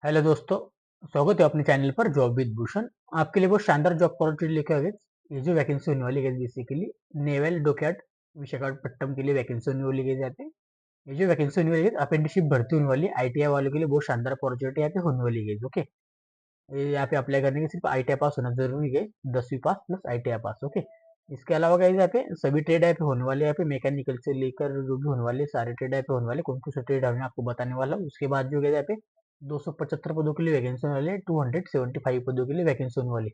Hello दोस्तों, स्वागत है अपने चैनल पर जॉब विद भूषण। आपके लिए बहुत शानदार जॉब अपॉर्चुनिटी लेकर आ गए। ये जो वैकेंसी होने वाली है बेसिकली नेवल डॉकयार्ड विशाखापट्टनम के लिए वैकेंसी होने वाली है जाते हैं। ये जो वैकेंसी होने वाली है अप्रेंटिसशिप भर्ती होने वाली है आईटीआई वालों के लिए बहुत शानदार अपॉर्चुनिटी यहाँ पे होने वाली है। ओके, ये यहाँ पे अप्लाई करने के सिर्फ आईटीआई पास होना जरूरी है, 10वीं पास प्लस आईटीआई पास। ओके, इसके अलावा गाइस यहाँ पे सभी ट्रेड यहाँ पे होने वाले, यहाँ पे मैकेनिकल से लेकर जो भी होने वाले सारे ट्रेड यहाँ पे होने वाले। कौन कौन से ट्रेड हमें आपको बताने वाला हूँ। उसके बाद जो है यहाँ पे 275 पदों के लिए वैकेंसी होने वाली, 275 पदों के लिए वैकेंसी होने वाली।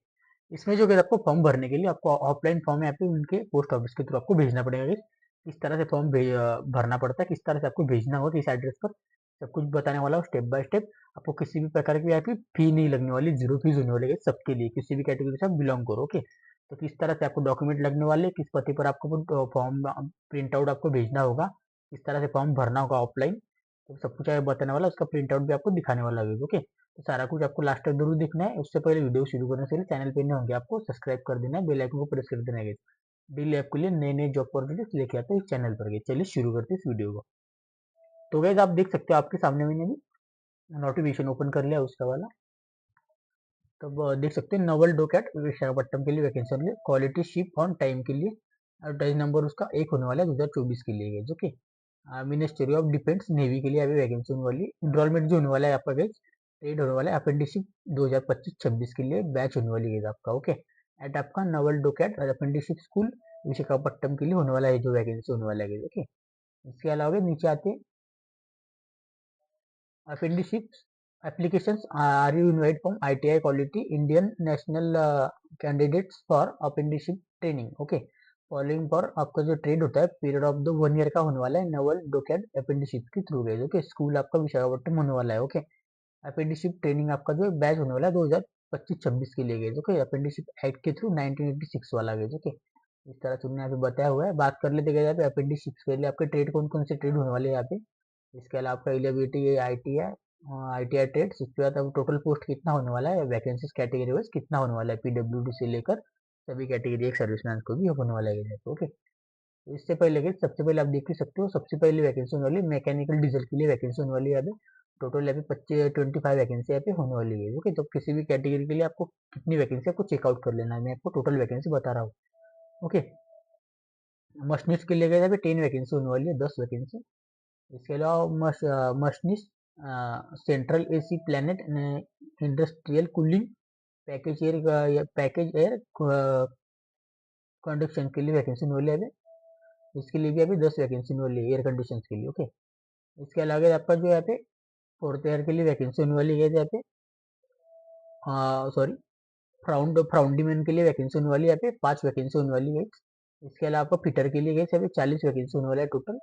इसमें जो है आपको फॉर्म भरने के लिए आपको ऑफलाइन फॉर्म यहाँ पे उनके पोस्ट ऑफिस के थ्रू आपको भेजना पड़ेगा guys। किस तरह से फॉर्म भरना पड़ता है, किस तरह से आपको भेजना होगा, किस एड्रेस पर, सब कुछ बताने वाला हूँ स्टेप बाय स्टेप। आपको किसी भी प्रकार की यहाँ पे फी नहीं लगने वाली, जीरो फीस होने वाली है सबके लिए, किसी भी कैटेगरी से आप बिलोंग करो। ओके, तो किस तरह से आपको डॉक्यूमेंट लगने वाले, किस पते पर आपको फॉर्म प्रिंट आउट आपको भेजना होगा, किस तरह से फॉर्म भरना होगा ऑफलाइन, तो सब कुछ बताने वाला, उसका प्रिंट आउट भी आपको दिखाने वाला है। ओके, तो सारा कुछ आपको लास्ट तक जरूर देखना है। उससे पहले वीडियो शुरू करने से पहले चैनल पे नए होंगे आपको सब्सक्राइब कर देना है, बेल आइकन को प्रेस कर देना है। डेली आपके लिए नए नए जॉब अपॉर्चुनिटीज लेके आते हैं इस चैनल पर। चलिए शुरू करते हैं इस वीडियो को। तो गाइस आप देख सकते हो आपके सामने मैंने भी नोटिफिकेशन ओपन कर लिया उसका वाला। तो देख सकते हैं नवल डोकैट विशाखापट्टनम के लिए वैकेंसी होने क्वालिटी शिप ऑन टाइम के लिए। एडवर्टाइज नंबर उसका 1 होने वाला है 2024 के लिए। जो कि मिनिस्ट्री ऑफ डिफेंस नेवी के लिए अभी वैकेंसी होने वाली है। इनरोलमेंट जो होने वाला है आपका गैस ट्रेड होने वाला है अप्रेंटिसशिप 2025-26 के लिए बैच होने वाली है आपका। ओके, एट आपका नवल डोकैट अप्रेंटिसशिप स्कूल विशाखापट्टनम के लिए होने वाला है जो वैकेंसी होने वाला है। ओके, इसके अलावा नीचे आते हैं apprenticeships applications are you invited from ITI quality Indian national candidates for apprenticeship training। Okay, following पर आपका जो ट्रेड होता है पीरियड ऑफ द 1 ईयर का होने वाला है नवल डोकैड अप्रेंटिसशिप के थ्रू गए। ओके, स्कूल आपका विशाखापट्टनम होने वाला है। ओके, अप्रेंटिसशिप ट्रेनिंग आपका जो बैच होने वाला है 2025-26 के लिए गए। ओके, अप्रेंटिसशिप एक्ट के थ्रू 1986 वाला गए। ओके, इस तरह से उन्होंने यहाँ पे बताया हुआ है। बात कर लेते गए यहाँ पे अप्रेंटिसशिप के लिए आपके ट्रेड कौन कौन से ट्रेड होने वाले हैं यहाँ पे। इसके अलावा आपका eligibility I T I trades, उसके बाद अब टोटल पोस्ट कितना होने वाला है, वैकेंसीज कैटेगरी वाइज कितना होने वाला है, पीडब्ल्यूडी से लेकर सभी कैटेगरी एक सर्विसमैन को भी होने वाला है। ओके, तो इससे पहले के सबसे पहले आप देख ही सकते हो सबसे पहले वैकेंसी होने वाली मैकेनिकल डीजल के लिए वैकेंसी होने वाली है। यहाँ पे टोटल यहाँ पे 25 वैकेंसी यहाँ पे होने वाली है। ओके, तो किसी भी कैटेगरी के लिए आपको कितनी वैकेंसी आपको चेकआउट कर लेना है, मैं आपको टोटल वैकेंसी बता रहा हूँ। ओके, मशीनिस्ट के लिए गए यहाँ पे 10 वैकेंसी होने वाली है, 10 वैकेंसी। इसके अलावा machinist central AC planet industrial cooling package air conduction के लिए वैकेंसी होने वाली है। इसके लिए भी अभी 10 वैकेंसी होने वाली है एयर कंडीशन के लिए। ओके, इसके अलावा आपका जो यहाँ पे फोर्थ ईयर के लिए वैकेंसी होने वाली है यहाँ पे, सॉरी, फ्राउंडीमैन के लिए वैकेंसी होने वाली है यहाँ पे 5 वैकेंसी होने वाली है। इसके अलावा आपका फिटर के लिए गए यहाँ पे 40 वैकेंसी होने वाला है टोटल।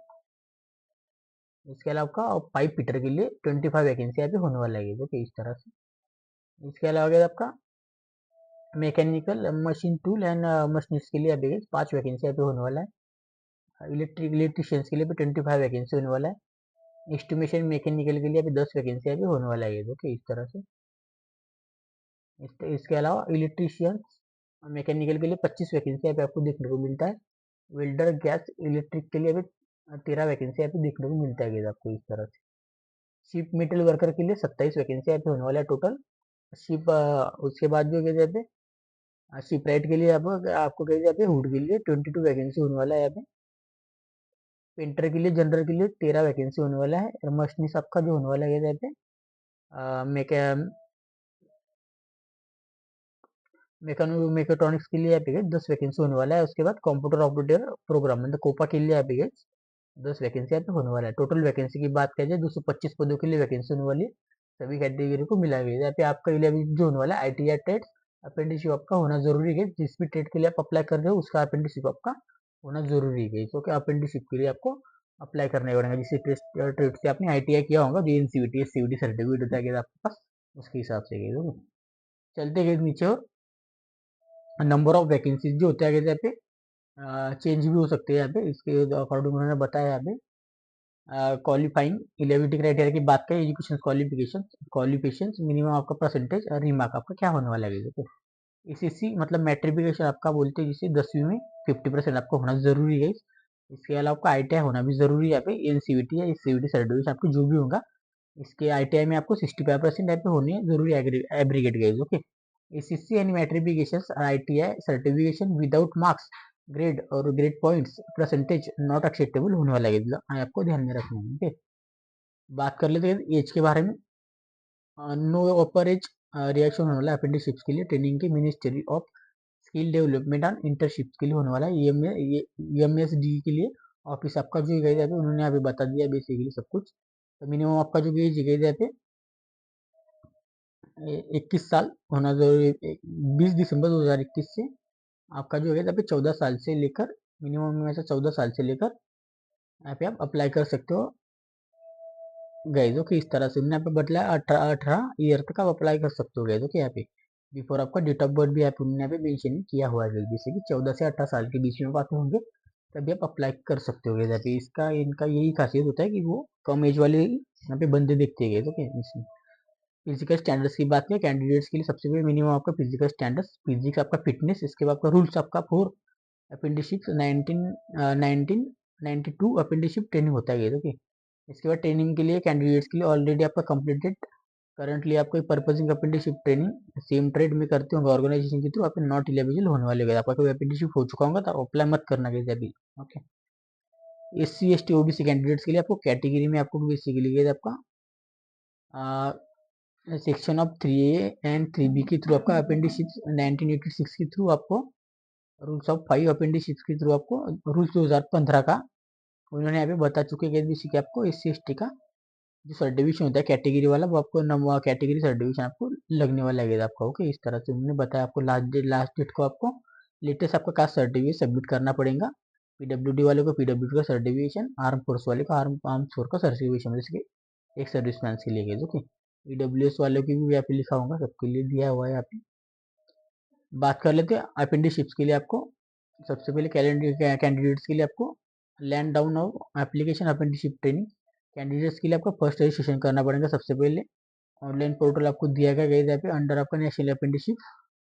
इसके अलावा आपका पाइप फिटर के लिए 25 वैकेंसी यहाँ पे होने वाला है। ओके, इस तरह से। इसके अलावा अगर आपका mechanical machine tool and machinist के लिए अभी 5 वैकेंसी यहाँ पे होने वाला है। इलेक्ट्रिशियंस के लिए भी 25 वैकेंसी होने वाला है। एस्टिमेशन मैकेनिकल के लिए अभी 10 वैकेंसी यहाँ पे होने वाला है। ओके, इस तरह से। इसके अलावा इलेक्ट्रिशियंस मैकेनिकल के लिए 25 वैकेंसी यहाँ पे आपको देखने को मिलता है। वेल्डर गैस इलेक्ट्रिक के लिए अभी 13 वैकेंसी यहाँ पे देखने को मिलता है आपको इस तरह से। शिप मेटल वर्कर के लिए 27 वैकेंसी यहाँ पे होने वाला है टोटल। शिप उसके बाद जो कहते हैं शिपराइट के लिए आपको कह जाते हैं हुड के लिए 22 वैकेंसी होने वाला है यहाँ पे। पेंटर के लिए जनरल के लिए 13 वैकेंसी होने वाला है। मशीनिस्ट आपका जो होने वाला है यहाँ पे मेकाट्रॉनिक्स के लिए यहाँ पे 10 वैकेंसी होने वाला है। उसके बाद कंप्यूटर ऑपरेटर प्रोग्राम मतलब कोपा के लिए यहाँ पे 10 वैकेंसी यहाँ पे होने वाला है। टोटल वैकेंसी की बात करें 225 पदों के लिए वैकेंसी होने वाली है, सभी कैटेगरी को मिला गया। यहाँ पे आपका लिए जो होने वाला है आईटीआई ट्रेड अप्रेंटिसशिप आपका होना जरूरी है। जिस भी ट्रेड के लिए आप अप्लाई कर रहे हो उसका अप्रेंटिसशिप आपका होना जरूरी है। तो क्या अप्रेंटिसशिप के लिए आपको अप्लाई करना पड़ेगा, जिस ट्रेड से आपने आईटीआई किया होगा, जो एनसीवीटी सीवीटी सर्टिफिकेट होता है आपके पास, उसके हिसाब से चलते गए नीचे। और नंबर ऑफ वैकेंसीज जो होता है यहाँ पे चेंज भी हो सकते हैं यहाँ पे, इसके अकॉर्डिंग उन्होंने बताया यहाँ पे। क्वालिफाइंग एलिजिबिलिटी क्राइटेरिया की बात करें, एजुकेशन क्वालिफिकेशन मिनिमम आपका परसेंटेज और रिमार्क आपका क्या होने वाला है। देखो एसएससी मतलब मैट्रिफिकेशन आपका बोलते हैं जिसे 10वीं में 50% आपको होना जरूरी है। इसके अलावा आपका आईटीआई होना भी जरूरी है यहाँ पे। एनसीवीटी या सीवीटी सर्टिफिकेट आपको जो भी होगा इसके ITI में आपको 65% यहाँ पे होनी है जरूरी aggregate guys. Okay, ACC and matriculation ITI certification without marks grade और grade points percentage not acceptable होने वाला है, आपको ध्यान में रखना है। ओके, बात कर लेते हैं एज के बारे में। नो अपर एज रिएक्शन होने वाला है अप्रेंटिसशिप के लिए। ट्रेनिंग के ministry of skill development and internship के लिए होने वाला है। EMSD के लिए ऑफिस आपका जो गई है उन्होंने अभी बता दिया बेसिकली सब कुछ। तो मिनिमम आपका जो एज गई है पे 21 साल होना जरूरी। 20 दिसंबर 2021 से आपका जो है यहाँ पे 14 साल से लेकर मिनिमम में से 14 साल से लेकर यहाँ पे आप अप्लाई कर सकते हो गए जो कि इस तरह से उन्होंने यहाँ पे बदला 18 ईयर तक आप अप्लाई कर सकते हो गए जो कि यहाँ पे बिफोर आपका डेट ऑफ बर्थ भी आप उन्होंने यहाँ पे मेंशन किया हुआ है जैसे कि 14 से 18 साल के बीच में बात होंगे तभी आप अप्लाई कर सकते हो यहाँ पे। इसका इनका यही खासियत होता है कि वो कम एज वाले यहाँ पे बंदे देखते गए तो क्या इसमें। फिजिकल स्टैंडर्ड्स की बात करें कैंडिडेट्स के लिए सबसे पहले मिनिमम आपका फिजिकल स्टैंडर्ड्स फिजिक्स आपका फिटनेस, इसके बाद आपका रूल्स आपका फॉर अपेंडिशिप 1992 अपेंडिशिप ट्रेनिंग होता है ये ओके। इसके बाद ट्रेनिंग के लिए कैंडिडेट्स के लिए ऑलरेडी आपका कंप्लीटेड करंटली आपको पर्पजिंग अपेंडिशिप ट्रेनिंग सेम ट्रेड में करते होंगे ऑर्गेनाइजेशन के थ्रू आप नॉट एलिजिबल होने वाले होगा। आपका कोई अपेंडिशिप हो चुका होगा तो अप्लाई मत करना कैसे अभी। Okay, SC ST OBC candidates के लिए आपको कैटेगरी में आपको बेसिकली आपका section of 3A and 3B के थ्रू आपका अपेंडिशिप्स 1986 के थ्रू आपको रूल्स ऑफ 5 अपेंडिशिप्स के थ्रू आपको रूल्स 2015 का उन्होंने यहाँ पे बता चुके हैं बेसिक आपको SC ST का जो सर्टिफिकेशन होता है कैटेगरी वाला वो आपको कैटेगरी सर्टिफिकेशन आपको लगने वाला है आपका। ओके, इस तरह से उन्होंने बताया आपको लास्ट डेट को आपको लेटेस्ट आपका कास्ट सर्टिफिकेट सबमिट करना पड़ेगा। PWD वाले को PWD का सर्टिफिकेशन, आर्म फोर्स वाले को आर्म फोर्स का सर्टिफिकेशन जैसे कि एक सर्विसमैन के लिए गए। ओके, EWS वालों की भी यहाँ पे लिखा होगा सबके लिए दिया हुआ है यहाँ पे। बात कर लेते हैं अपेंडिशिप्स के लिए आपको सबसे पहले कैंडिडेट्स के लिए आपको land down of application apprenticeship training candidates के लिए आपको फर्स्ट रजिस्ट्रेशन करना पड़ेगा सबसे पहले। ऑनलाइन पोर्टल आपको दिया गया है यहाँ पे अंडर आपका नेशनल अपेंडिशिप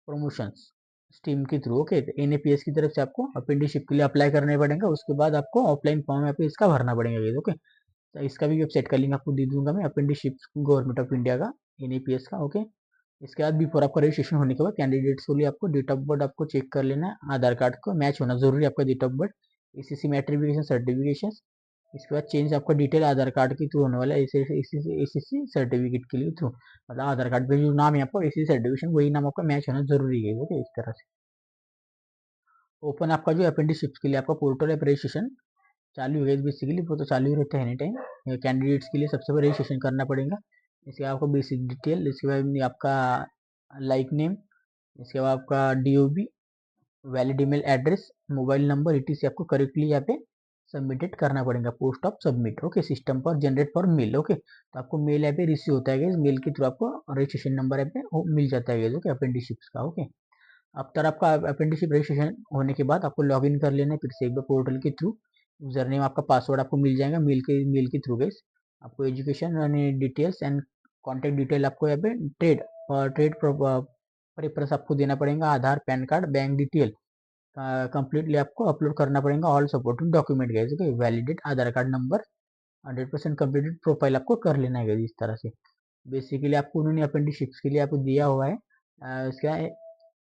प्रमोशंस स्टीम के थ्रू। ओके, NAPS की तरफ से आपको अपेंडिशिप के लिए अप्लाई करना पड़ेगा। उसके बाद आपको ऑफलाइन फॉर्म यहाँ पे इसका भरना पड़ेगा। ओके, तो इसका भी वेबसाइट का लिंक आपको दे दूंगा मैं अपेंडिशिप गवर्नमेंट ऑफ इंडिया का NAPS का। ओके, इसके बाद बिफोर आपका रजिस्ट्रेशन होने के बाद कैंडिडेट्स के लिए आपको डेट ऑफ बर्थ आपको चेक कर लेना है। आधार कार्ड को मैच होना जरूरी है आपका date of birth. ACC matriculation certification, इसके बाद चेंज आपका डिटेल आधार कार्ड के थ्रू होने वाला है ACC सर्टिफिकेट के लिए थ्रू मतलब आधार कार्ड पे जो नाम है आपको ACC सर्टिफिकेशन वही नाम आपका मैच होना जरूरी है। ओके, इस तरह से ओपन आपका जो अपेंडिशिप्स के लिए आपका पोर्टल है रजिस्ट्रेशन चालू है बेसिकली वो तो चालू ही रहता है एनी टाइम। कैंडिडेट्स के लिए सबसे पहले रजिस्ट्रेशन करना पड़ेगा। इसके बाद आपको बेसिक डिटेल, इसके बाद आपका लाइक नेम, इसके बाद आपका DOB, valid email address, mobile number ETC आपको करेक्टली यहाँ पे सबमिटेड करना पड़ेगा post of submit. Okay, system पर जनरेट फॉर मेल। ओके, तो आपको मेल यहाँ पे रिसीव होता है मेल के थ्रू आपको रजिस्ट्रेशन नंबर यहाँ पे मिल जाता है ओके अपेंडिशिप्स का। ओके, आफ्टर आपका अपेंडिशिप रजिस्ट्रेशन होने के बाद आपको लॉग इन कर लेना है फिर से एक बार पोर्टल के थ्रू। यूजर नेम आपका पासवर्ड आपको मिल जाएगा मेल के थ्रू गैस। आपको एजुकेशन यानी डिटेल्स एंड कॉन्टेक्ट डिटेल आपको यहाँ पे ट्रेड प्रेफरेंस आपको देना पड़ेगा। Aadhaar, PAN card, bank detail completely आपको अपलोड करना पड़ेगा। ऑल सपोर्टिंग डॉक्यूमेंट गए okay, validate Aadhaar card number 100% completed profile आपको कर लेना है इस तरह से। बेसिकली आपको उन्होंने अपेंडिशिप्स के लिए आपको दिया हुआ है इसका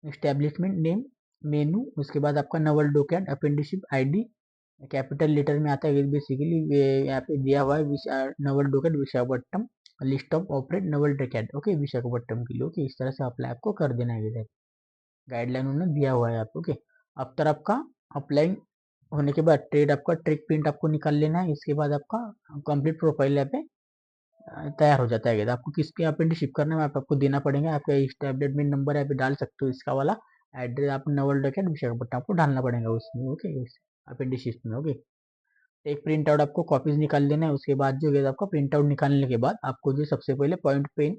एस्टेब्लिशमेंट नेम मेनू, उसके बाद आपका naval document apprenticeship ID capital letter में आता है बेसिकली यहाँ पे दिया हुआ है naval document Visakhapatnam list of operate naval document. Okay, Visakhapatnam के लिए। ओके, इस तरह से अप्लाई आपको कर देना है गाइडलाइन उन्होंने दिया हुआ है आपको। ओके, आफ्टर आपका अप्लाई होने के बाद ट्रेड आपका ट्रिक प्रिंट आपको निकाल लेना है। इसके बाद आपका कंप्लीट प्रोफाइल यहाँ पे तैयार हो जाता है। आपको किसके अपेंडिशिप करना है आपको देना पड़ेगा। आपका एस्टेब्लिशमेंट नंबर यहाँ पे डाल सकते हो, इसका वाला एड्रेस आप नवल डॉक्यूमेंट विशाखापट्टनम आपको डालना पड़ेगा उसमें। ओके, अपेंडिशिप में। ओके, एक प्रिंट आउट आपको कॉपीज निकाल लेना है। उसके बाद जो है आपका प्रिंट आउट निकालने के बाद आपको जो सबसे पहले पॉइंट पेन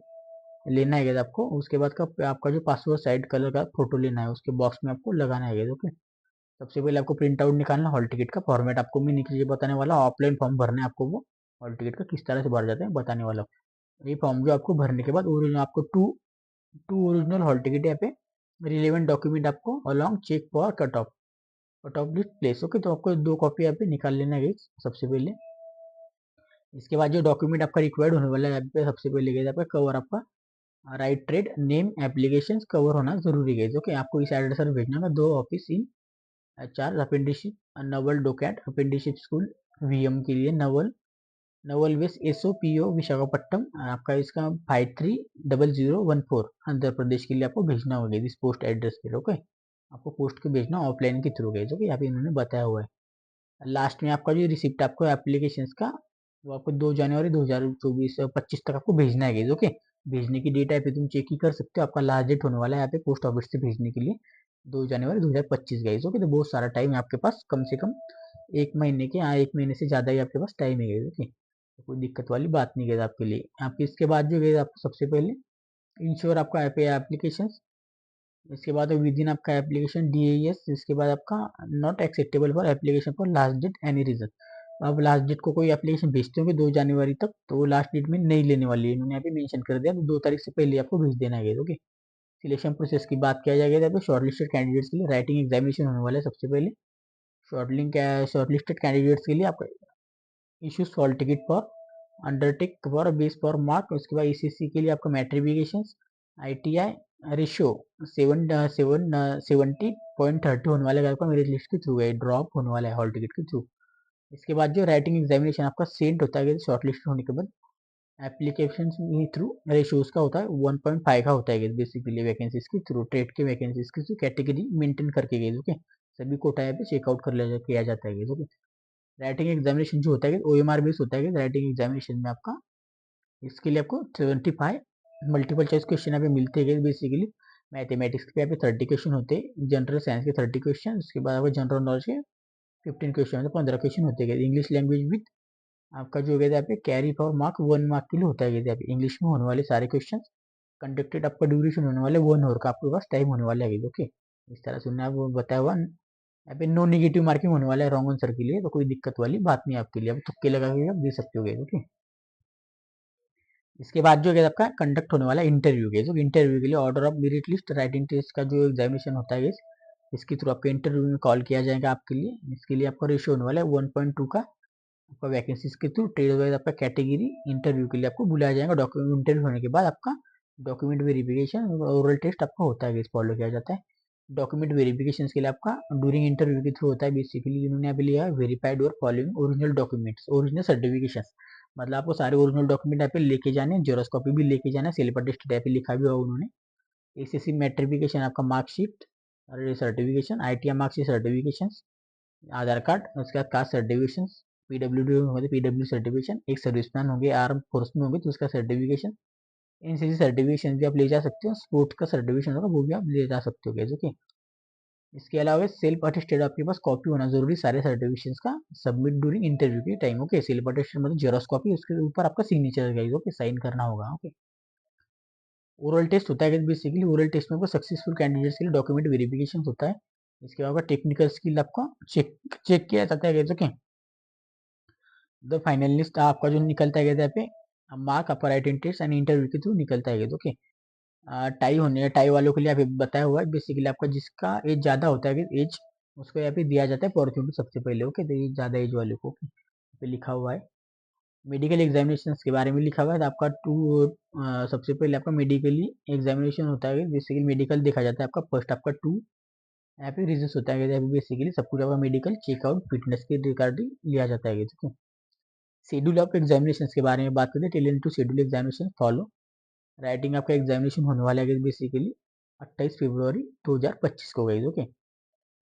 लेना है आपको। उसके बाद का आपका जो पासवर्ड साइड कलर का फोटो लेना है उसके बॉक्स में आपको लगाना है। ओके, सबसे पहले आपको प्रिंट आउट निकालना हॉल टिकट का फॉर्मेट आपको मैं नीचे बताने वाला ऑफलाइन फॉर्म भरना है आपको वो हॉल टिकट का किस तरह से भर जाते हैं बताने वाला हूँ। ये फॉर्म जो आपको भरने के बाद ओरिजिनल आपको to to original hall ticket यहाँ पे रिलेवेंट डॉक्यूमेंट आपको along check for cut off list place. Okay, तो आपको 2 कॉपी यहाँ पे निकाल लेना है सबसे पहले। इसके बाद जो डॉक्यूमेंट आपका रिक्वायर्ड होने वाला है यहाँ पे सबसे पहले गए आपका कवर आपका right trade name application cover होना जरूरी है। ओके, आपको इस एड्रेस पर भेजना है। 2 office in HR apprenticeship naval dockyard apprenticeship school VM के लिए नवल वेस्ट SOPO विशाखापट्टनम आपका इसका 530014 आंध्र प्रदेश के लिए आपको भेजना होगा इस पोस्ट एड्रेस पे। ओके, आपको पोस्ट के भेजना ऑफलाइन के थ्रू गए। ओके, यहाँ पे इन्होंने बताया हुआ है। लास्ट में आपका जो रिसिप्ट आपको एप्लीकेशन का वो आपको 2 जनवरी 2024 25 तक आपको भेजना है गाइस। ओके, भेजने की डेट है पे तुम चेक ही कर सकते हो। आपका लास्ट डेट होने वाला है यहाँ पे पोस्ट ऑफिस से भेजने के लिए 2 जनवरी 2025 गाइस। ओके, तो बहुत सारा टाइम है आपके पास, कम से कम 1 महीने के, हाँ 1 महीने से ज़्यादा ही आपके पास टाइम है गाइस। ओके, तो कोई दिक्कत वाली बात नहीं गाइस आपके लिए। आपके इसके बाद जो गाइस आपको सबसे पहले इंश्योर आपका एप्लीकेशन, इसके बाद विद इन आपका एप्लीकेशन DAS, इसके बाद आपका not acceptable for application for last date any reason. आप लास्ट डेट को कोई एप्लीकेशन भेजते होंगे 2 जनवरी तक, तो वो लास्ट डेट में नहीं लेने वाली है, इन्होंने यहाँ पे मेंशन कर दिया। तो 2 तारीख से पहले आपको भेज देना है। ओके, सिलेक्शन प्रोसेस की बात किया जाएगा तो शॉर्टलिस्टेड कैंडिडेट्स के लिए राइटिंग एग्जामिनेशन होने वाला है सबसे पहले। शॉर्टलिस्टेड कैंडिडेट्स के लिए आपका issues hall ticket for undertake for base for mark. उसके बाद ECC के लिए आपका मैट्रिफिकेशन ITI रेशियो 70.30 होने वाला है आपका मेरिट लिस्ट के थ्रू है, ड्रॉप होने वाला है हॉल टिकट के थ्रू। इसके बाद जो राइटिंग एग्जामिनेशन आपका सेंट होता है शॉर्ट लिस्ट होने के बाद एप्लीकेशन के थ्रू रेशियोज का होता है 1.5 का होता है बेसिकली वैकेंसीज के थ्रू, ट्रेड के वैकेंसीज के थ्रू कैटेगरी मेंटेन करके गए। ओके, सभी कोटा यहाँ पे चेकआउट किया जाता है। ओके, राइटिंग एग्जामिनेशन जो होता है OMR बेस होता है राइटिंग एग्जामिनेशन में आपका। इसके लिए आपको 75 मल्टीपल चॉइस क्वेश्चन यहाँ पे मिलते हैं बेसिकली। मैथमेटिक्स के यहाँ पे 30 क्वेश्चन होते हैं, जनरल साइंस के 30 क्वेश्चन, उसके बाद आपको जनरल नॉलेज के 15 क्वेश्चन होते हैं, 15 क्वेश्चन होते हैं। इंग्लिश लैंग्वेज विद आपका जो कहते हैं यहाँ पे कैरी फॉर मार्क 1 मार्क के लिए होता है। यहाँ पे इंग्लिश में होने वाले सारे क्वेश्चन कंडक्टेड आपका ड्यूरेशन होने वाले 1 आवर का आपके पास टाइम होने वाला है। ओके, इस तरह से आपको बताया हुआ। यहाँ पे नो नेगेटिव मार्किंग होने वाला है रॉन्ग आंसर के लिए, तो कोई दिक्कत वाली बात नहीं आपके लिए, अब तुक्के लगा के आप दे सकते हो। ओके, इसके बाद जो है आपका कंडक्ट होने वाला है इंटरव्यू के। जो इंटरव्यू के लिए order of merit list writing test का जो एग्जामिनेशन होता है इसके थ्रू आपके इंटरव्यू में कॉल किया जाएगा आपके लिए। इसके लिए आपका रेशियो होने वाला है 1.2 का आपका वैकेंसीज के थ्रू ट्रेड वाइज आपका कैटेगरी इंटरव्यू के लिए आपको बुलाया जाएगा। डॉक्यूमेंट इंटरव्यू होने के बाद आपका डॉक्यूमेंट वेरिफिकेशन ओरल टेस्ट आपका होता है, फॉलो किया जाता है। डॉक्यूमेंट वेरिफिकेशन के लिए आपका ड्यूरिंग इंटरव्यू के थ्रू होता है। बेसिकली इन्होंने अभी लिया वेरीफाइड और following original documents original certification, मतलब आपको सारे ओरिजिनल डॉक्यूमेंट यहाँ पे लेके जाने, जेरोस कॉपी भी लेके जाना, सिलेबस टेस्ट यहाँ पे लिखा भी होगा उन्होंने। SSC मैट्रिफिकेशन आपका मार्कशीट और सर्टिफिकेशन, ITI मार्कशीट सर्टिफिकेशन, आधार कार्ड, उसके बाद कास्ट सर्टिफिकेशन, PWD होंगे तो PW सर्टिफिकेशन, एक सर्विसमैन होंगे आर्म फोर्स में होंगे तो उसका सर्टिफिकेशन, NCC सर्टिफिकेशन भी आप ले जा सकते हो, स्पोर्ट्स का सर्टिफिकेशन होगा वो भी आप ले जा सकते हो गैस। ओके, इसके अलावा सेल्फ अटेस्टेड आपके पास कॉपी होना जरूरी सारे सर्टिफिकेशन का, सबमिट ड्यूरिंग इंटरव्यू के टाइम। ओके, सेल्फ अटेस्टेड मतलब जेरोक्स कॉपी, उसके ऊपर आपका सिग्नेचर गाइस। ओके, साइन करना होगा। ओके, ओरल टेस्ट होता है बेसिकली, ओरल टेस्ट में सक्सेसफुल कैंडिडेट्स के लिए डॉक्यूमेंट वेरिफिकेशन होता है। इसके बाद टेक्निकल स्किल आपका चेक चेक किया जाता है। ओके, द फाइनल लिस्ट आपका जो निकलता है यहाँ पे मार्क आपका राइटिंग टेस्ट एंड इंटरव्यू के थ्रू निकलता है। ओके, टाई होने टाई वालों के लिए यहाँ पे बताया हुआ है बेसिकली आपका जिसका एज ज़्यादा होता है एज उसको यहाँ पे दिया जाता है अपॉर्चुनिटी सबसे पहले। ओके, तो ये ज़्यादा एज वाले को पे लिखा हुआ है। मेडिकल एग्जामिनेशन के बारे में लिखा हुआ है तो आपका सबसे पहले आपका मेडिकली एग्जामिनेशन होता है। बेसिकली मेडिकल देखा जाता है आपका फर्स्ट आपका 2 यहाँ पे रिजल्ट होता है। यहाँ पे बेसिकली सब कुछ आपका मेडिकल चेकआउट फिटनेस के रिगार्डिंग लिया जाता है। ठीक है, शेड्यूल ऑफ एग्जामिनेशन के बारे में बात करें, talent to schedule examination follow. Writing आपका एग्जामिनेशन होने वाला है बेसिकली 28 फरवरी 2025 को गई। ओके,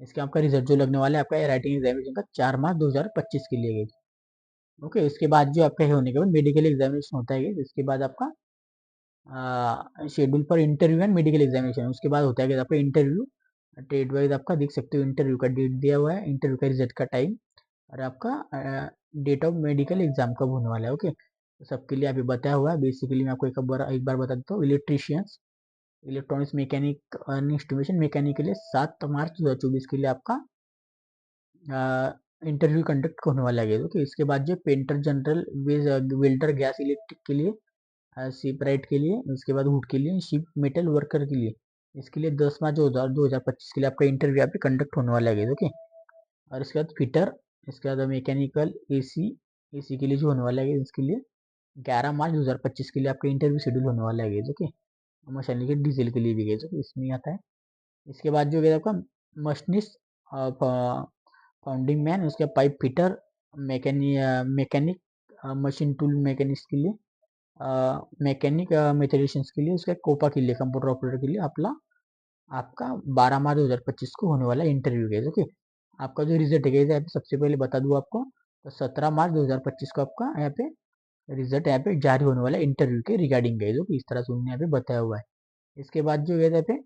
इसके आपका रिजल्ट जो लगने वाला है आपका राइटिंग एग्जामिनेशन का 4 मार्च 2025 के लिए गई। ओके, इसके बाद जो आपका होने के बाद मेडिकल एग्जामिनेशन होता है, इसके बाद आपका शेड्यूल पर इंटरव्यू एंड मेडिकल एग्जामिनेशन, उसके बाद होता है आपका इंटरव्यू। ट्रेड वाइज आपका देख सकते हो इंटरव्यू का डेट दिया हुआ है, इंटरव्यू का रिजल्ट का टाइम और आपका डेट ऑफ मेडिकल एग्जाम कब होने वाला है। ओके, तो सबके लिए अभी बताया हुआ है। बेसिकली मैं आपको एक बार बता देता हूँ। Electricians electronics mechanic instrumentation mechanic के लिए 7 मार्च 2024 के लिए आपका इंटरव्यू कंडक्ट होने वाला है। ओके, इसके बाद जो painter general welder gas electric के लिए, शिप राइट के लिए, उसके बाद वुड के लिए, शिप मेटल वर्कर के लिए, इसके लिए 10 मार्च 2025 के लिए आपका इंटरव्यू यहाँ पे कंडक्ट होने वाला है। ओके, और इसके बाद फिटर, इसके बाद मैकेनिकल AC इसी के लिए जो होने वाला है इसके लिए 11 मार्च 2025 के लिए आपका इंटरव्यू शेड्यूल होने वाला है गाइस। ओके, मशीनरी के डीजल के लिए भी गाइस। ओके, इसमें आता है। इसके बाद जो गया आपका मशीनिस्ट, फाउंडिंग मैन, उसके pipe fitter, mechanic, machine tool mechanics के लिए, मैकेनिक मेथडिशियंस के लिए, उसका कोपा के लिए कंप्यूटर ऑपरेटर के लिए आपका 12 मार्च 2025 को होने वाला इंटरव्यू गया। ओके, आपका जो रिजल्ट है यहाँ पे सबसे पहले बता दूं आपको, तो 17 मार्च 2025 को आपका यहाँ पे रिजल्ट यहाँ पे जारी होने वाला इंटरव्यू के रिगार्डिंग गए, जो कि इस तरह से उन्होंने यहाँ पे बताया हुआ है। इसके बाद जो है यहाँ पे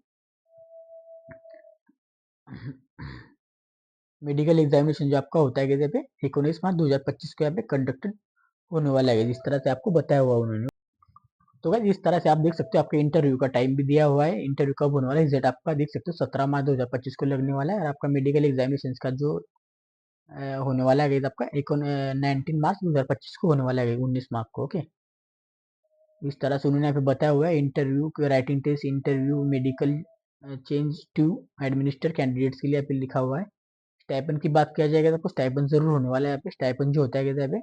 मेडिकल एग्जामिनेशन जो आपका होता है यहाँ पे 19 मार्च 2025 को यहाँ पे कंडक्टेड होने वाला है, जिस तरह से आपको बताया हुआ उन्होंने। तो गाइस इस तरह से आप देख सकते हो, आपके इंटरव्यू का टाइम भी दिया हुआ है, इंटरव्यू कब होने वाला है, रिजल्ट आपका देख सकते हो 17 मार्च 2025 को लगने वाला है। और आपका मेडिकल एग्जामिनेशन का जो होने वाला है आपका 19 मार्च 2025 को होने वाला है, 19 मार्च को। ओके, इस तरह से उन्होंने यहाँ पे बताया हुआ है। Interview, writing test, interview, medical change to administer candidates के लिए यहाँ पे लिखा हुआ है। स्टाइपन की बात किया जाएगा तो आपको स्टाइपन जरूर होने वाला है यहाँ पे। स्टाइपन जो होता है यहाँ पे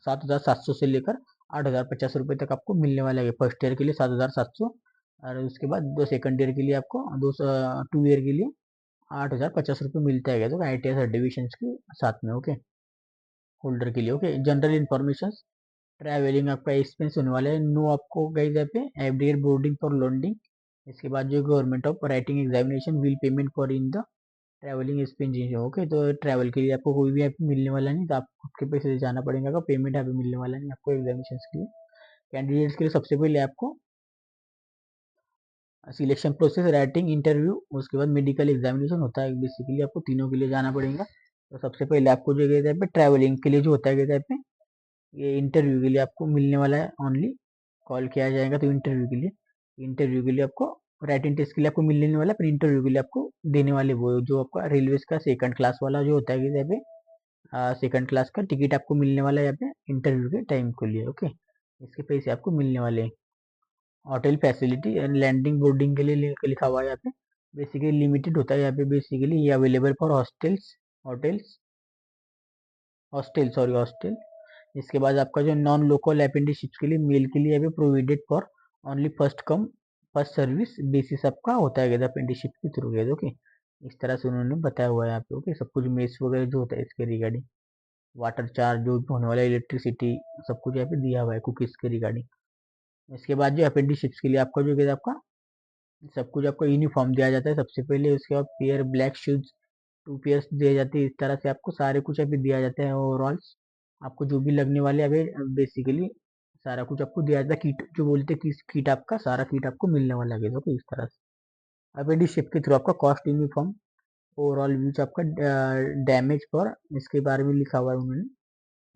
7,700 से लेकर 8,050 रुपये तक आपको मिलने वाला है। फर्स्ट ईयर के लिए 7,700, और उसके बाद दो सेकंड ईयर के लिए आपको 2 ईयर के लिए 8,050 रुपये मिलता है तो ITI सर्टिफिकेशन के साथ में। ओके, होल्डर के लिए। ओके, जनरल इन्फॉर्मेशन, ट्रैवलिंग आपका एक्सपेंस होने वाला है, नो आपको गाइस यहाँ पे एवरीडेयर बोर्डिंग फॉर लॉन्डिंग। इसके बाद जो government of writing examination will payment for in the travelling expense. Okay, तो ट्रैवल के लिए आपको कोई भी यहाँ पे मिलने वाला नहीं, तो आपको खुद के पैसे से जाना पड़ेगा, पेमेंट यहाँ पे मिलने वाला नहीं आपको एग्जामिनेशन के लिए। कैंडिडेट्स के लिए सबसे पहले आपको सिलेक्शन प्रोसेस, राइटिंग, इंटरव्यू, उसके बाद मेडिकल एग्जामिनेशन होता है, बेसिकली आपको तीनों के लिए जाना पड़ेगा। तो सबसे पहले आपको जो कहते हैं ट्रैवलिंग के लिए जो होता है कहते हैं ये इंटरव्यू के लिए आपको मिलने वाला है, ओनली कॉल किया जाएगा तो इंटरव्यू के लिए। इंटरव्यू के लिए आपको, राइटिंग टेस्ट के लिए आपको मिलने वाला है, फिर इंटरव्यू के लिए आपको देने वाले वो जो आपका रेलवे का सेकंड क्लास वाला जो होता है यहाँ पे, सेकंड क्लास का टिकट आपको मिलने वाला है यहाँ पे इंटरव्यू के टाइम के लिए। ओके, इसके पैसे आपको मिलने वाले हैं। Hotel facility and landing boarding के लिए लिखा हुआ है यहाँ पे, बेसिकली लिमिटेड होता है यहाँ पे, बेसिकली ये available for hostels, hotels, hostel, sorry hostel. इसके बाद आपका जो नॉन लोकल अपेंडिशिप्स के लिए मेल के लिए अभी provided for only first come first service basis आपका होता है अपेंडिशिप के थ्रू गए। ओके, इस तरह से उन्होंने बताया हुआ है यहाँ पे। ओके, सब कुछ मेस वगैरह जो होता है इसके रिगार्डिंग, वाटर चार्ज जो होने वाला है, इलेक्ट्रिसिटी, सब कुछ यहाँ पे दिया हुआ है कुकीज के रिगार्डिंग। इसके बाद जो अपेंडिशिप्स के लिए आपका जो कहते हैं आपका सब कुछ आपको यूनिफॉर्म दिया जाता है सबसे पहले, उसके बाद पेयर ब्लैक शूज 2 पेयर्स दिए जाते हैं। इस तरह से आपको सारे कुछ अभी दिया जाता है ओवरऑल्स, आपको जो भी लगने वाले अभी बेसिकली सारा कुछ आपको दिया जाता है। किट जो बोलते हैं किस किट, आपका सारा किट आपको मिलने वाला है। तो इस तरह से अभी शिप के थ्रू आपका कॉस्ट यूनिफॉर्म ओवरऑल यूज आपका डैमेज पर इसके बारे में लिखा हुआ है उन्होंने।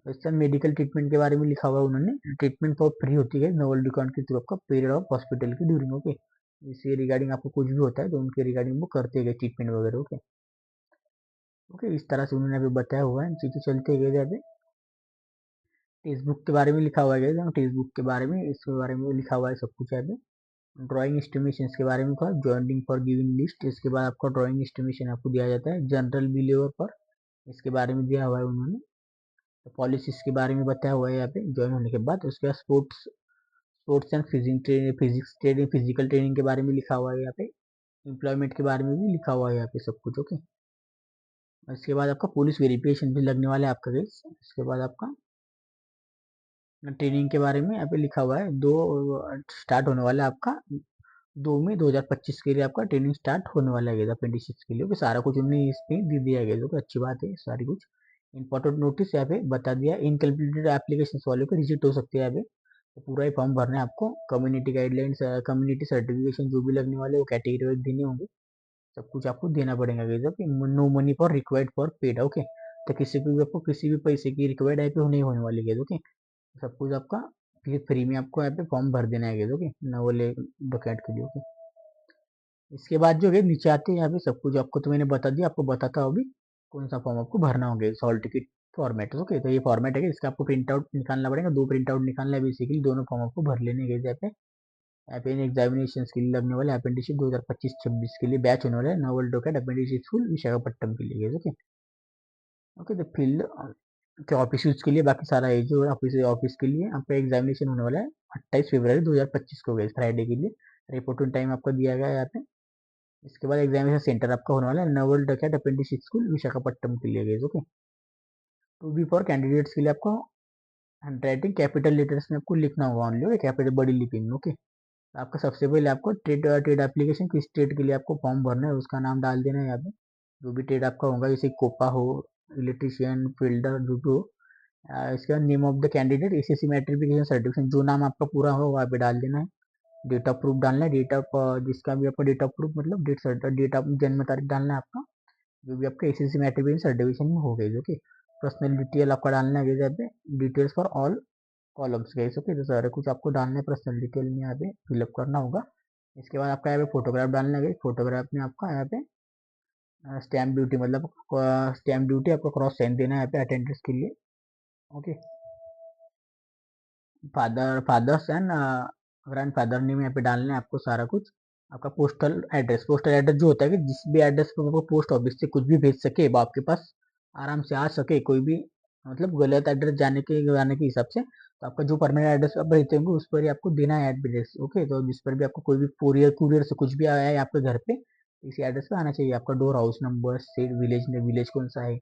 इसका मेडिकल ट्रीटमेंट के बारे में लिखा हुआ है उन्होंने, ट्रीटमेंट फॉर फ्री होती है नोवल डिकॉन के थ्रू आपका पीरियड ऑफ हॉस्पिटल की ड्यूरिंग। ओके, इसके रिगार्डिंग आपको कुछ भी होता है तो उनके रिगार्डिंग वो करते गए ट्रीटमेंट वगैरह। ओके, ओके, इस तरह से उन्होंने अभी बताया हुआ है, चीजें चलते गए जाते। टेक्स्ट बुक के बारे में लिखा हुआ है, टेक्स्ट बुक के बारे में, इसके बारे में लिखा हुआ है सब कुछ है। ड्राइंग एस्टिमेशन के बारे में कहा, जॉइंटिंग फॉर गिविंग लिस्ट, इसके बाद आपका ड्राइंग एस्टिमेशन आपको दिया जाता है। जनरल बिलीवर पर इसके बारे में दिया हुआ है उन्होंने। तो पॉलिसीज के बारे में बताया हुआ है यहाँ पे ज्वाइन होने के बाद। उसके बाद sports, sports and physics training, physical training के बारे में लिखा हुआ है यहाँ पे। एम्प्लॉयमेंट के बारे में भी लिखा हुआ है यहाँ पे सब कुछ। ओके, इसके बाद आपका पुलिस वेरिफिकेशन भी लगने वाला है आपका केस। इसके बाद आपका ट्रेनिंग के बारे में यहाँ पे लिखा हुआ है, दो स्टार्ट होने वाला है आपका 2 मई 2025 के लिए आपका ट्रेनिंग स्टार्ट होने वाला है अपेंडिक्स के लिए। ओके, सारा कुछ उन्हें इस पे दे दिया गया, तो अच्छी बात है सारी कुछ। इंपॉर्टेंट नोटिस यहाँ पे बता दिया, इनकम्प्लीटेड एप्लीकेशन वालों को रिजेक्ट हो सकते हैं यहाँ पे, तो पूरा ही फॉर्म भरना है आपको। कम्युनिटी गाइडलाइंस, कम्युनिटी सर्टिफिकेशन जो भी लगने वाले वो कैटेगरी वाइज देने होंगे, सब कुछ आपको देना पड़ेगा। No money for required for paid. Okay, तो किसी को भी आपको किसी भी पैसे की रिक्वायर्ड है पे नहीं होने वाली है। ओके, सब कुछ आपका फ्री में आपको यहाँ पे फॉर्म भर देना है। ओके, नवल डॉक्यूमेंट के लिए। ओके, इसके बाद जो है नीचे आते हैं यहाँ पे सब कुछ आपको तो मैंने बता दिया, आपको बताता हूँ अभी कौन सा फॉर्म आपको भरना होगा। Hall ticket format. ओके, तो ये फॉर्मेट है, इसका आपको प्रिंट आउट निकालना पड़ेगा, 2 प्रिंट आउट निकालना है बेसिकली, दोनों फॉर्म आपको भर लेने के यहाँ पे। यहाँ पे एग्जामिनेशन के लिए लगने वाले अपेंडिशिप 2025-26 के लिए बैच होने वाला है नोवल डॉकेट अपेंडिशिप स्कूल विशाखापट्टनम के लिए। ओके, ओके, तो फील्ड के ऑफिस यूज के लिए बाकी सारा है जो ऑफिस ऑफिस के लिए आपका एग्जामिनेशन होने वाला है 28 फरवरी 2025 को गए फ्राइडे के लिए। रिपोर्टिंग टाइम आपका दिया गया है यहाँ पे। इसके बाद एग्जामिनेशन सेंटर आपका होने वाला है नवल डकैत अप्रेंटिसशिप स्कूल विशाखापट्टनम के लिए गए। Okay, to be for candidates के लिए आपको हैंड राइटिंग कैपिटल लेटर्स में आपको लिखना होगा ओनली। ओके, कैपिटल बड़ी लिपि में। ओके, आपका सबसे पहले आपको ट्रेड ट्रेड एप्लीकेशन किस ट्रेड के लिए आपको फॉर्म भरना है उसका नाम डाल देना है यहाँ पे। जो भी ट्रेड आपका होगा जैसे कोपा हो, इलेक्ट्रीशियन, फिल्डर, जो भी हो। इसके बाद name of the candidate, SSC matriculation certification, जो नाम आपका पूरा हो वहाँ पे डाल देना है। डेट ऑफ प्रूफ डालना है, डेट ऑफ जिसका भी आपका डेट ऑफ प्रूफ मतलब डेट ऑफ जन्म तारीख डालना है आपका, जो भी आपका एसएससी मैट्रिफिकेशन सर्टिफिकेशन में हो गई। ओके, पर्सनल डिटेल आपका डालना है यहाँ पे, डिटेल्स फॉर ऑल कॉलम्स गए। ओके, तो सारा कुछ आपको डालना है पर्सनल डिटेल में यहाँ पे फिलअप करना होगा। इसके बाद आपका यहाँ पे फोटोग्राफ डालना है। फोटोग्राफ में आपका यहाँ पे स्टैम्प ड्यूटी मतलब स्टैम्प ड्यूटी आपको क्रॉस साइन देना है यहाँ पे अटेंडेंस के लिए। Okay, father's and grandfather name यहाँ पे डालना है आपको सारा कुछ। आपका पोस्टल एड्रेस जो होता है कि जिस भी एड्रेस पे आपको पोस्ट ऑफिस से कुछ भी भेज सके वो आपके पास आराम से आ सके, कोई भी मतलब गलत एड्रेस जाने के हिसाब से, तो आपका जो परमानेंट एड्रेस आप भेजते होंगे उस पर ही आपको देना है एड्रेस। ओके, तो जिस पर भी आपको कोई भी कुरियर कुरियर से कुछ भी आया है आपके घर पे, इसी एड्रेस पे आना चाहिए। आपका door, house number, state, village village कौन सा है,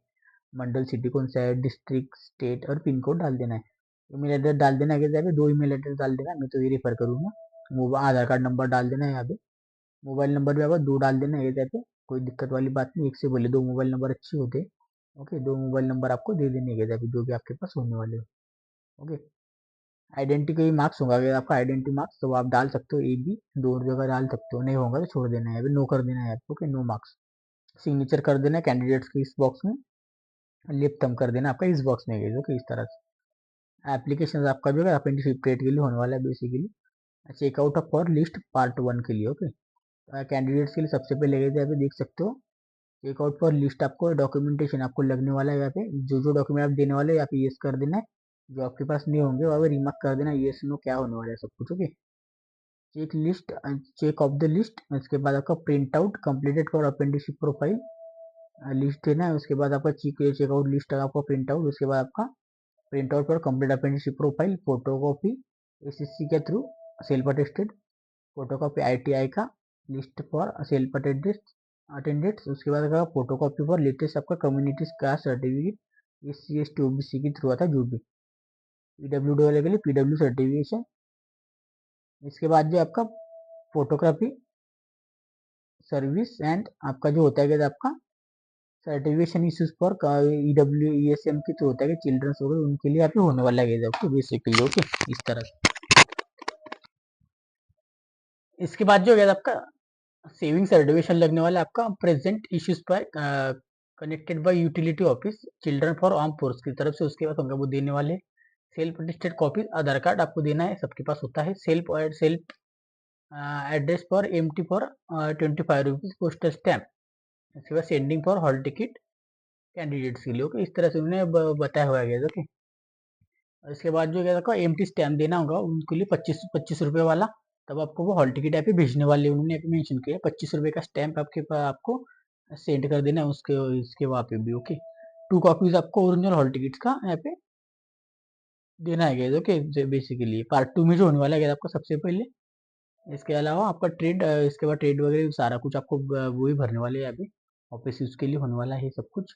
मंडल सिटी कौन सा है, डिस्ट्रिक्ट, स्टेट और पिन कोड डाल देना है। ईमेल एड्रेस डाल देना है, यहाँ पे 2 ईमेल एड्रेस डाल देना, मैं तो ये रेफर करूँगा। मोबाइल आधार कार्ड नंबर डाल देना है यहाँ पे। मोबाइल नंबर भी आपको 2 डाल देना है यहाँ पे, कोई दिक्कत वाली बात नहीं, एक से बोले 2 मोबाइल नंबर अच्छे होते हैं। ओके, 2 मोबाइल नंबर आपको दे देने हैं यहाँ पे जो भी आपके पास होने वाले हो। ओके, आइडेंटिटी के भी मार्क्स होगा, अगर आपका आइडेंटिटी मार्क्स तो आप डाल सकते हो, एक भी 2 जगह डाल सकते हो, नहीं होगा तो छोड़ देना है, नो कर देना है आपको। Okay, no marks. सिग्नेचर कर देना है कैंडिडेट्स के इस बॉक्स में, लिप थम कर देना आपका इस बॉक्स में गए। ओके, इस तरह से एप्लीकेशन आपका जो है अप्रेंटिसशिप ट्रेड के लिए होने वाला है basically. Checkout of for list part 1 के लिए। ओके, कैंडिडेट्स के लिए सबसे पहले गए थे यहाँ पे देख सकते हो चेकआउट फॉर लिस्ट, आपको डॉक्यूमेंटेशन आपको लगने वाला है यहाँ पे, जो जो डॉक्यूमेंट आप देने वाले हैं यहाँ पे यस कर देना है। जो आपके पास नहीं होंगे वहाँ पे रिमार्क कर देना यस नो क्या होने वाला है सब कुछ। Okay, check list, check of the list, उसके बाद आपका print out completed for apprenticeship profile list देना है। उसके बाद आपका चेकआउट लिस्ट आपका प्रिंट आउट, उसके बाद आपका print out for complete apprenticeship profile, photocopy SSC के through self attested, photocopy ITI का लिस्ट फॉर सेल्फ अटेंडेंट्स, उसके बाद का फोटोकॉपी फॉर लेटेस्ट आपका community caste certificate S C S T OBC के थ्रू आता है जो भी, पीडब्ल्यूडी वाले के लिए पीडब्ल्यू सर्टिफिकेशन। इसके बाद जो आपका फोटोग्राफी सर्विस एंड आपका जो होता है कि आपका certification issues for EW ESM के थ्रू होता है कि चिल्ड्रंस हो गए उनके लिए आपको होने वाला है आपको बेसिकली। ओके, इस तरह से। इसके बाद जो है आपका सेविंग सर्टिफिकेशन लगने वाला है आपका प्रेजेंट इश्यूज पर connected by utility office children for arm force की तरफ से, उसके बाद उनका वो देने वाले self attested copy Aadhaar card आपको देना है, सबके पास होता है। Self address for MT for 25 rupees postal stamp, इसके बाद sending for hall ticket candidates के लिए। ओके, इस तरह से उन्होंने बताया हुआ है। ओके, इसके बाद जो क्या एमटी स्टैम्प देना होगा उनके लिए 25 रुपये वाला, तब आपको वो हॉल टिकट यहाँ पे भेजने वाले उन्होंने यहाँ पे मेंशन किया है। 25 रुपये का स्टैम्प आपके पास आपको सेंड कर देना है उसके इसके वहाँ पे भी। ओके, 2 कॉपीज आपको ओरिजिनल हॉल टिकट का यहाँ पे देना है गाइस। ओके, बेसिकली पार्ट 2 में जो होने वाला है आपको सबसे पहले। इसके अलावा आपका ट्रेड, इसके बाद ट्रेड वगैरह सारा कुछ आपको वो ही भरने वाले हैं यहाँ पे, ऑफिस यूज के लिए होने वाला है सब कुछ।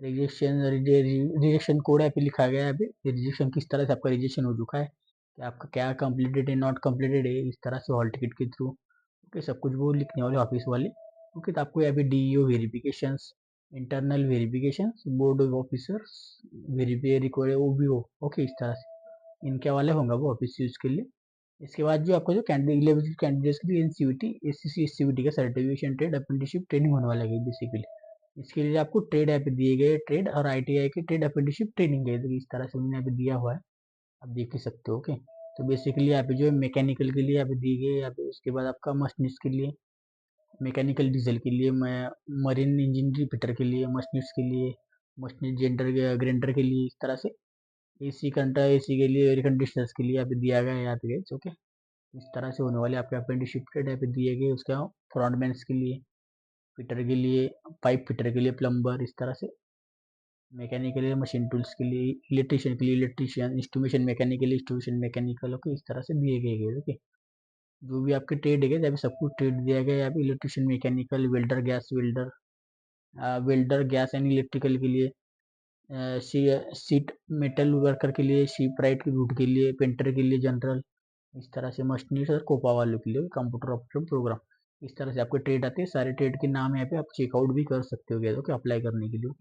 रिजेक्शन कोड यहाँ पे लिखा गया है यहाँ पे, रिजेक्शन किस तरह से आपका रिजेक्शन हो चुका है, कि आपका क्या कंप्लीटेड है नॉट कंप्लीटेड है, इस तरह से हॉल टिकट के थ्रू। ओके, सब कुछ वो लिखने वाले ऑफिस वाले। ओके, तो आपको यहाँ पे DEO verifications, internal verifications, board of officers verify required वो भी हो। ओके, इस तरह से इनके वाले होंगे वो ऑफिस यूज के लिए। इसके बाद जो आपको जो कैंडिडेट एलिजिबल कैंडिडेट्स के लिए एनसीवीटी एससीसी एससीवीटी का सर्टिफिकेशन ट्रेड अप्रेंटिसशिप ट्रेनिंग होने वाला है बेसिकली। इसके लिए आपको ट्रेड ऐप दिए गए, ट्रेड और आईटीआई की ट्रेड अप्रेंटिसशिप ट्रेनिंग है, तो इस तरह से उन्होंने यहाँ पे दिया हुआ है, आप देख ही सकते हो। ओके, तो बेसिकली यहाँ पे जो है मैकेनिकल के लिए यहाँ पे दी गई, यहाँ पे उसके बाद आपका मशीनिस्ट के लिए, मैकेनिकल डीजल के लिए, मरीन इंजीनियरिंग फिटर के लिए, मशीनिस्ट के लिए, मशीनिस्ट जेंडर ग्राइंडर के लिए, इस तरह से एसी के लिए, एयर कंडीशनर्स के लिए यहाँ पे दिया गया है यहाँ पे। ओके, इस तरह से होने वाले आपके अप्रेंटिसशिप के टाइप दिए गए, उसके फ्रंटमैन्स के लिए, फिटर के लिए, पाइप फिटर के लिए, प्लम्बर, इस तरह से मैकेनिकल या मशीन टूल्स के लिए इलेक्ट्रिशियन, इंस्ट्रूमेशन मैकेनिक के लिए इंस्ट्रूमेशन मैकेनिकल, ओके, इस तरह से दिए गए, ओके। जो भी आपके ट्रेड है यहाँ पे सब कुछ ट्रेड दिया गया है। यहाँ पे electrician mechanical, welder gas and electrical के लिए, सीट मेटल वर्कर के लिए, शिप राइट रूट के लिए, पेंटर के लिए जनरल, इस तरह से मशीनिस्ट और कोपा वालों के लिए कंप्यूटर ऑपरेटर प्रोग्राम। इस तरह से आपके ट्रेड आते हैं। सारे ट्रेड के नाम यहाँ पे आप चेकआउट भी कर सकते हो गया तो अप्लाई करने के लिए।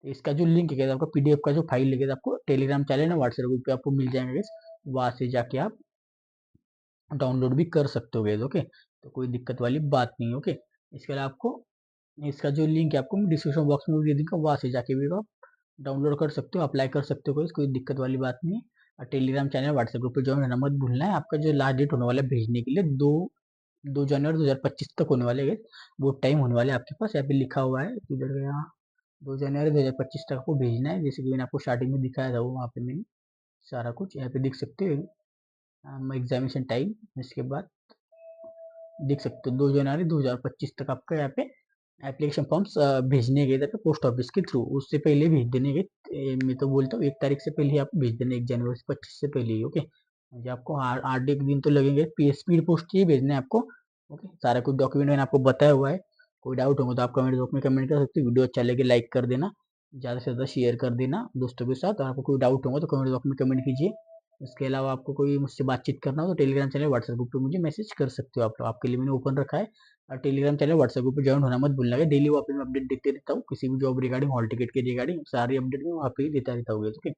तो इसका जो लिंक है आपका पीडीएफ का जो फाइल है आपको टेलीग्राम चैनल है, व्हाट्सएप ग्रुप पे आपको मिल जाएंगे। वहां से जाके आप डाउनलोड भी कर सकते हो गए, ओके। तो कोई दिक्कत वाली बात नहीं है, ओके। इसके अलावा आपको इसका जो लिंक है आपको मैं डिस्क्रिप्शन बॉक्स में भी दे दूंगा, वहां से जाके भी आप डाउनलोड कर सकते हो, अप्लाई कर सकते हो, कोई दिक्कत वाली बात नहीं है। और टेलीग्राम चैनल व्हाट्सएप ग्रुप पे ज्वाइन होना मत भूलना है। आपका जो लास्ट डेट होने वाला है भेजने के लिए 2 जनवरी 2025 तक होने वाले है। वो टाइम होने वाले आपके पास यहाँ पे लिखा हुआ है, किधर गया, 2 जनवरी 2025 तक आपको भेजना है। जैसे कि मैंने आपको स्टार्टिंग में दिखाया था, वो वहाँ पे मैंने सारा कुछ यहाँ पे देख सकते हो, एग्जामिनेशन टाइम। इसके बाद देख सकते हो 2 जनवरी 2025 तक आपका यहाँ पे एप्लीकेशन फॉर्म्स भेजने गए थे पोस्ट ऑफिस के थ्रू। उससे पहले भेज देने गए, मैं तो बोलता हूँ 1 तारीख से पहले आप भेज देना, 1 जनवरी 2025 से पहले ही, ओके। मुझे आपको 8 एक दिन तो लगेंगे, स्पीड पोस्ट ही भेजना है आपको, ओके। सारा कुछ डॉक्यूमेंट मैंने आपको बताया हुआ है। कोई डाउट होगा तो आप कमेंट बॉक्स में कमेंट कर सकते हो। वीडियो अच्छा लगे लाइक कर देना, ज़्यादा से ज़्यादा शेयर कर देना दोस्तों के साथ। और आपको कोई डाउट होगा तो कमेंट बॉक्स में कमेंट कीजिए। इसके अलावा आपको कोई मुझसे बातचीत करना हो तो टेलीग्राम चैनल व्हाट्सएप ग्रुप पे मुझे मैसेज कर सकते हो आप लोग, आपके लिए मैंने ओपन रखा है। और टेलीग्राम चैनल व्हाट्सएप ग्रुप पे ज्वाइन होना मत भूलना है। डेली वहाँ पे मैं अपडेट देते रहता हूँ, किसी भी जॉब रिगार्डिंग, हॉल टिकट के रिगार्डिंग सारी अपडेट मैं वहाँ पे ही देता रहता हूँ, ओके।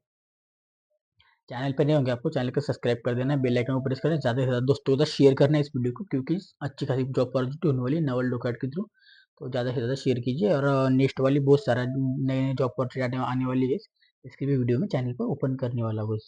चैनल पे नहीं होंगे आपको चैनल को सब्सक्राइब कर देना, बेल आइकन को प्रेस करना, ज़्यादा से ज़्यादा दोस्तों के साथ शेयर करना है इस वीडियो को, क्योंकि अच्छी खासी जॉब अपॉर्चुनिटी होने वाली है नवल डॉकैट के थ्रू। तो ज़्यादा से ज़्यादा शेयर कीजिए। और नेक्स्ट वाली बहुत सारा नए नए जॉब अपॉर्चुनिटी आने वाली है, इसकी भी वीडियो में चैनल पर ओपन करने वाला हूँ।